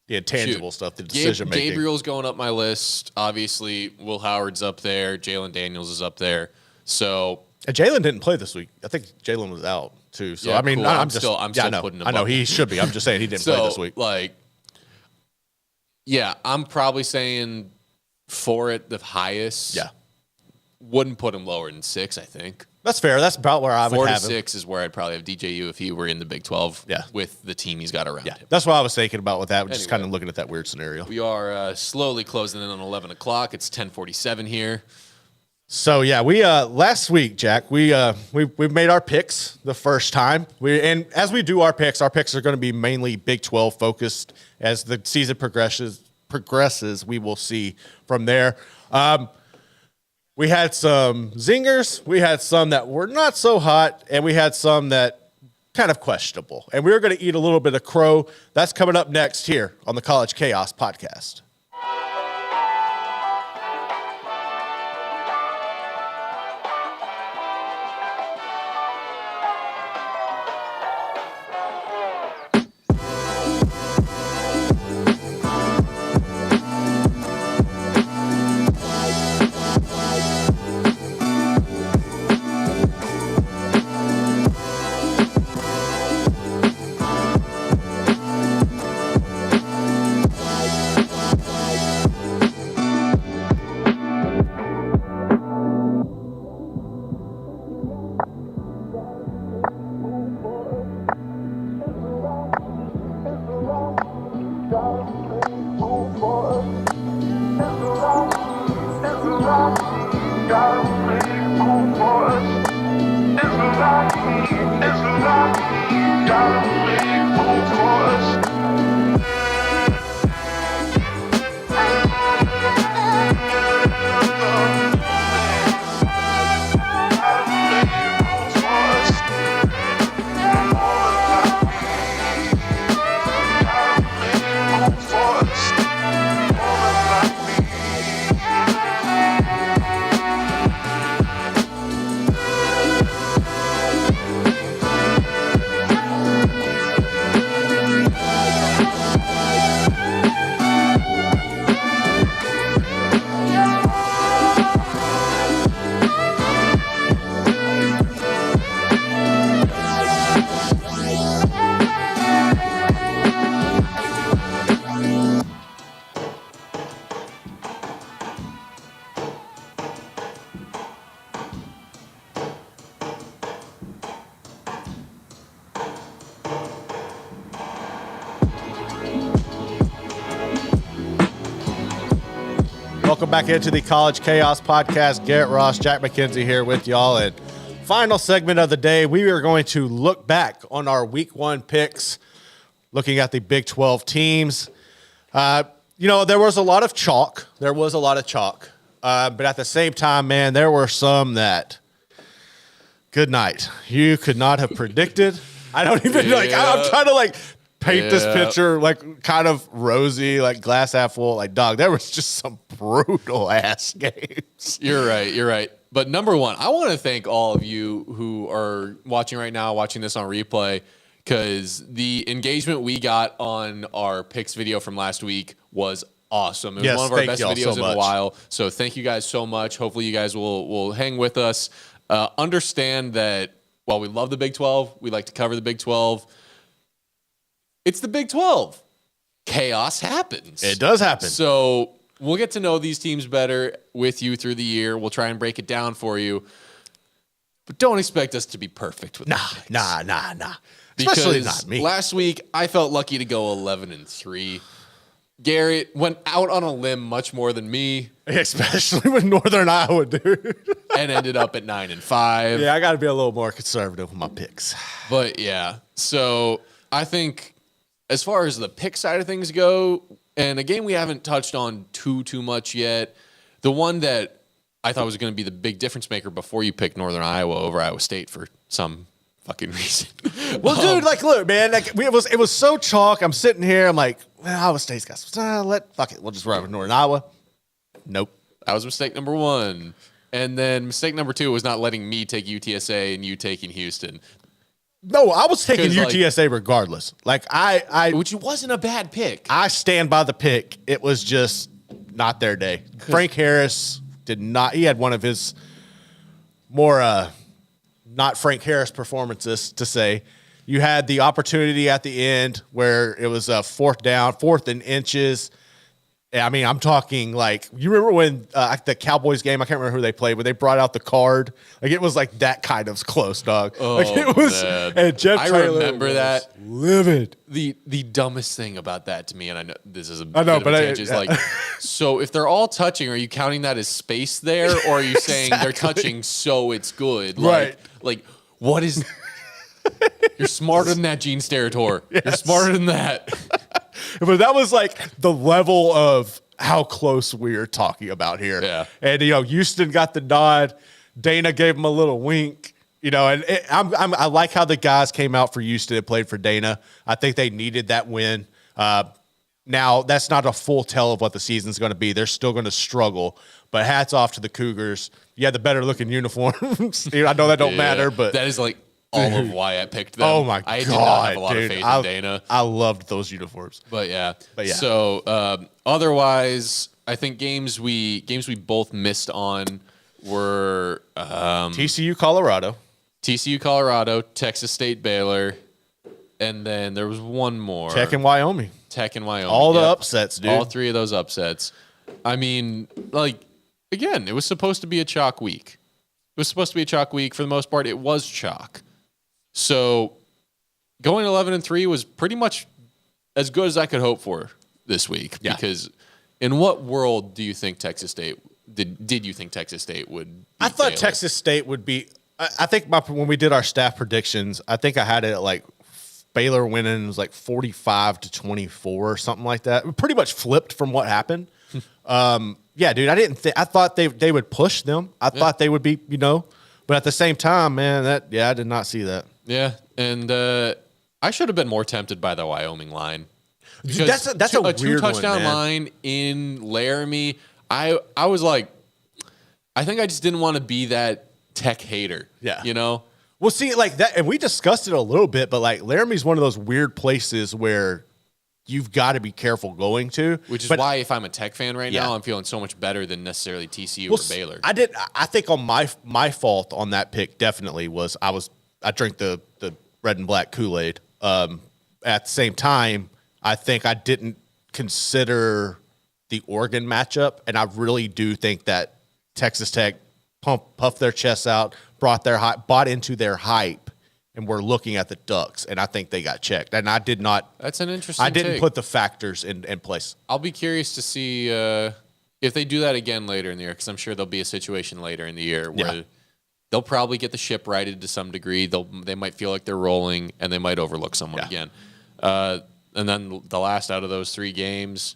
intangible stuff, the decision making. Gabriel's going up my list. Obviously, Will Howard's up there. Jalen Daniels is up there. So... And Jalen didn't play this week. I think Jalen was out, too. So, I mean, cool. I'm still putting him I know, up. he should be. I'm just saying he didn't play this week. I'm probably saying 4 at the highest. Yeah. Wouldn't put him lower than 6, I think. That's fair. That's about where I would have him. 4 to 6 is where I'd probably have DJU if he were in the Big 12 with the team he's got around him. That's what I was thinking about with that. Just kind of looking at that weird scenario. We are slowly closing in on 11 o'clock. It's 10:47 here. So, we last week, Jack, we made our picks the first time. And as we do our picks are going to be mainly Big 12 focused. As the season progresses, we will see from there. We had some zingers, we had some that were not so hot, and we had some that kind of questionable. And we're going to eat a little bit of crow. That's coming up next here on the College Chaos Podcast. Welcome back into the College Chaos Podcast. Garrett Ross, Jack Mackenzie here with y'all. And final segment of the day, we are going to look back on our Week 1 picks, looking at the Big 12 teams. There was a lot of chalk. But at the same time, man, there were some that, good night, you could not have predicted. I don't even like. I'm trying to like paint this picture like kind of rosy, like glass half full. Like, dog, there was just some brutal ass games. You're right. But number one, I want to thank all of you who are watching right now, watching this on replay, because the engagement we got on our picks video from last week was awesome. It was one of our best videos in a while. So thank you guys so much. Hopefully you guys will hang with us. Understand that while we love the Big 12, we like to cover the Big 12. It's the Big 12. Chaos happens. It does happen. So we'll get to know these teams better with you through the year. We'll try and break it down for you. But don't expect us to be perfect with Nah. Especially Especially not me. Last week, I felt lucky to go 11-3. Garrett went out on a limb much more than me. Especially with Northern Iowa, dude. And ended up at 9-5. Yeah, I got to be a little more conservative with my picks. But yeah, so I think as far as the pick side of things go, and a game we haven't touched on too much yet, the one that I thought was going to be the big difference maker before you picked Northern Iowa over Iowa State for some fucking reason. Well, dude, like, look, man, like, it was so chalk. I'm sitting here, I'm like, well, Iowa State's got fuck it, we'll just run with Northern Iowa. Nope. That was mistake number one. And then mistake number two was not letting me take UTSA and you taking Houston. No, I was taking UTSA regardless. Like, which wasn't a bad pick. I stand by the pick. It was just not their day. Frank Harris did not. He had one of his more not Frank Harris performances to say. You had the opportunity at the end where it was a fourth and inches. I mean, I'm talking like, you remember when the Cowboys game, I can't remember who they played, but they brought out the card. Like, it was like that kind of close, dog. Oh, like, it was, man. And Jeff Taylor remember that. Livid. The dumbest thing about that to me, and I know this is a I know, bit but of a tangent, is like, so if they're all touching, are you counting that as space there, or are you saying they're touching so it's good? Right. Like what is? You're smarter than that, Gene Steratore. Yes. You're smarter than that. But that was like the level of how close we're talking about here. Yeah. And, Houston got the nod. Dana gave him a little wink. And I like how the guys came out for Houston and played for Dana. I think they needed that win. Now, that's not a full tell of what the season's going to be. They're still going to struggle. But hats off to the Cougars. You had the better-looking uniforms. I know that don't matter, but that is like all of why I picked them. Oh my god! I did not have a lot of faith in Dana. I loved those uniforms. But yeah. So otherwise, I think games we both missed on were TCU, Colorado, Texas State, Baylor, and then there was one more. Tech and Wyoming. All the upsets, dude. All three of those upsets. I mean, like, again, it was supposed to be a chalk week. It was supposed to be a chalk week. For the most part, it was chalk. So going 11-3 was pretty much as good as I could hope for this week. Yeah. Because in what world do you think Texas State did you think Texas State would beat I thought Baylor? Texas State would be I think when we did our staff predictions, I think I had it at like Baylor winning was like 45-24 or something like that. Pretty much flipped from what happened. Yeah, dude, I thought they would push them. I thought they would be, but at the same time, man, I did not see that. Yeah, and I should have been more tempted by the Wyoming line. That's a weird two-touchdown one, man. line in Laramie. I was like, I think I just didn't want to be that Tech hater. Yeah. Well, see, like that, and we discussed it a little bit, but like Laramie's one of those weird places where you've got to be careful going to. Which is why if I'm a Tech fan right now, I'm feeling so much better than necessarily TCU or Baylor. I think on my fault on that pick definitely was I drank the red and black Kool-Aid. At the same time, I think I didn't consider the Oregon matchup, and I really do think that Texas Tech puffed their chests out, bought into their hype, and we're looking at the Ducks, and I think they got checked. And I did not. That's an interesting. I didn't put the factors in place. I'll be curious to see if they do that again later in the year, because I'm sure there'll be a situation later in the year where they'll probably get the ship righted to some degree. They might feel like they're rolling, and they might overlook someone again. And then the last out of those three games,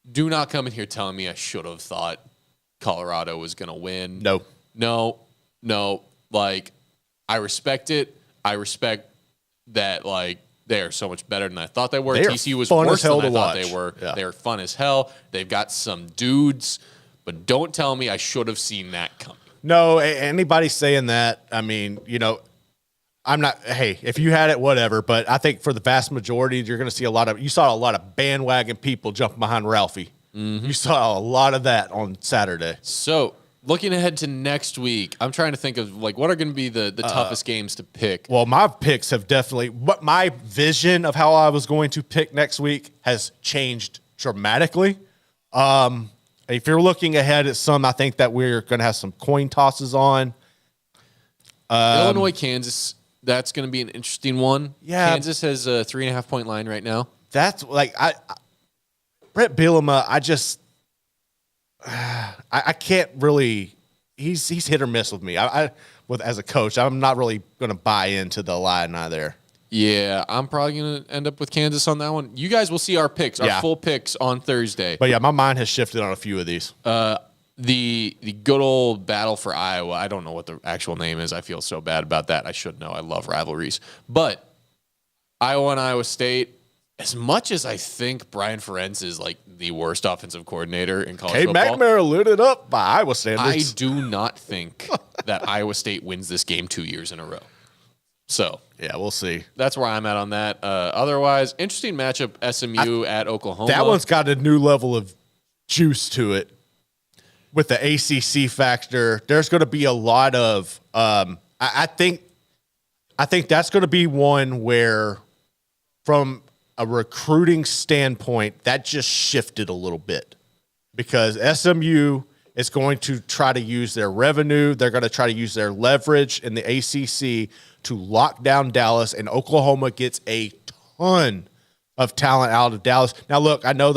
do not come in here telling me I should have thought Colorado was going to win. No. Like, I respect it. I respect that like they are so much better than I thought they were. They are TCU was fun worse as hell than to I thought watch. they were. Yeah. They are fun as hell. They've got some dudes, but don't tell me I should have seen that coming. No, anybody saying that, I mean, I'm not, hey, if you had it, whatever. But I think for the vast majority, you saw a lot of bandwagon people jumping behind Ralphie. Mm-hmm. You saw a lot of that on Saturday. So looking ahead to next week, I'm trying to think of like what are going to be the toughest games to pick. Well, my picks have definitely, but my vision of how I was going to pick next week has changed dramatically. If you're looking ahead at some, I think that we're going to have some coin tosses on. Illinois, Kansas, that's going to be an interesting one. Yeah. Kansas has a 3.5 point line right now. That's like, Brett Bielema, I can't really, he's hit or miss with me. As a coach, I'm not really going to buy into the Illini there. Yeah, I'm probably going to end up with Kansas on that one. You guys will see our picks, our full picks on Thursday. But yeah, my mind has shifted on a few of these. The good old battle for Iowa. I don't know what the actual name is. I feel so bad about that. I should know. I love rivalries. But Iowa and Iowa State, as much as I think Brian Ferentz is like the worst offensive coordinator in college football, McNamara lit it up by Iowa standards. I do not think that Iowa State wins this game 2 years in a row. So yeah, we'll see. that's where I'm at on that. Otherwise, interesting matchup, SMU at Oklahoma. That one's got a new level of juice to it with the ACC factor. There's going to be a lot of I think that's going to be one where from a recruiting standpoint, that just shifted a little bit because SMU is going to try to use their revenue. They're going to try to use their leverage in the ACC to lock down Dallas, and Oklahoma gets a ton of talent out of Dallas. Now, look, I know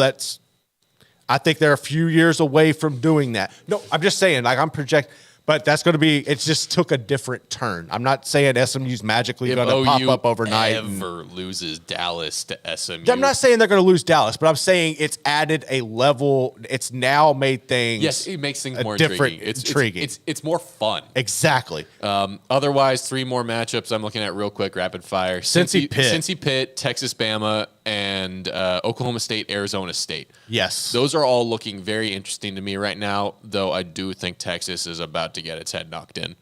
I think they're a few years away from doing that. No, I'm just saying, like I'm projecting. But that's going to be – it just took a different turn. I'm not saying SMU's magically going to pop up overnight. If ever loses Dallas to SMU. I'm not saying they're going to lose Dallas, but I'm saying it's added a level. It's now made things – yes, it makes things more different, intriguing. It's more fun. Exactly. Otherwise, 3 more matchups I'm looking at real quick, rapid fire. Cincy Pitt, Texas Bama, and Oklahoma State, Arizona State. Yes. Those are all looking very interesting to me right now, though I do think Texas is about to get its head knocked in.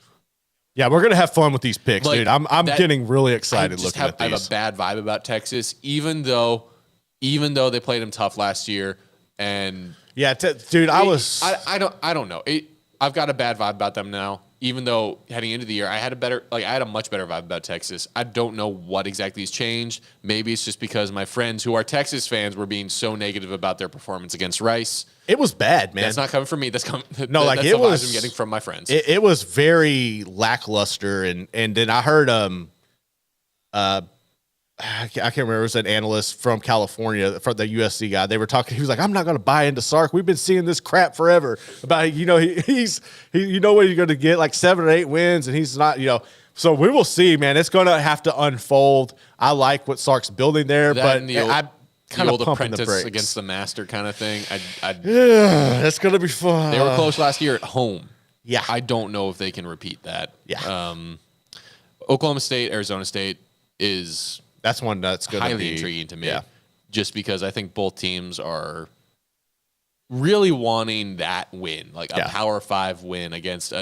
Yeah, we're going to have fun with these picks, Like, dude. I'm getting really excited looking at these. I have a bad vibe about Texas, even though they played them tough last year. And yeah, dude, I don't know. I've got a bad vibe about them now. Even though heading into the year, I had a much better vibe about Texas. I don't know what exactly has changed. Maybe it's just because my friends who are Texas fans were being so negative about their performance against Rice. It was bad, man. That's not coming from me. That's coming. No, that's it the was. vibes I'm getting from my friends. It was very lackluster, and then I heard I can't remember. It was an analyst from California, from the USC guy. They were talking. He was like, "I'm not going to buy into Sark. We've been seeing this crap forever about he's you know what you're going to get like 7 or 8 wins, and he's not So we will see, man. It's going to have to unfold. I like what Sark's building there, but I'm kind of pumping the brakes against the master kind of thing. That's going to be fun. They were close last year at home. Yeah, I don't know if they can repeat that. Yeah, Oklahoma State, Arizona State is. That's one that's going to be highly intriguing to me. Yeah. Just because I think both teams are really wanting that win, like a Power 5 win against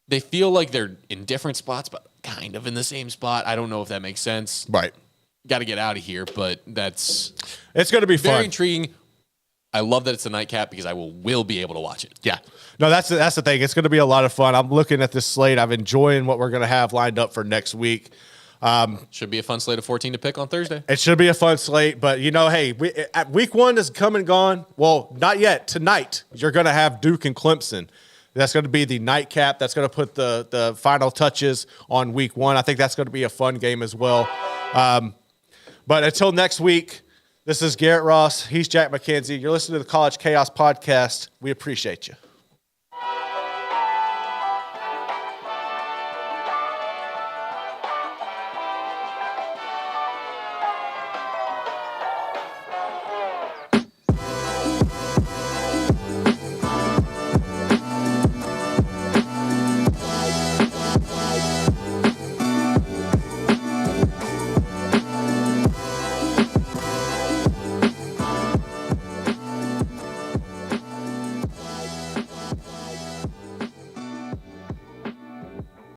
they feel like they're in different spots, but kind of in the same spot. I don't know if that makes sense. Right. Got to get out of here, but it's going to be very fun. intriguing. I love that it's a nightcap because I will be able to watch it. Yeah. No, that's the thing. It's going to be a lot of fun. I'm looking at this slate. I'm enjoying what we're going to have lined up for next week. Should be a fun slate of 14 to pick on Thursday. It should be a fun slate, but hey, week 1 is come and gone. Well, not yet. Tonight, you're going to have Duke and Clemson. That's going to be the nightcap. That's going to put the final touches on week 1. I think that's going to be a fun game as well. But until next week, this is Garrett Ross. He's Jack Mackenzie. You're listening to the College Chaos Podcast. We appreciate you.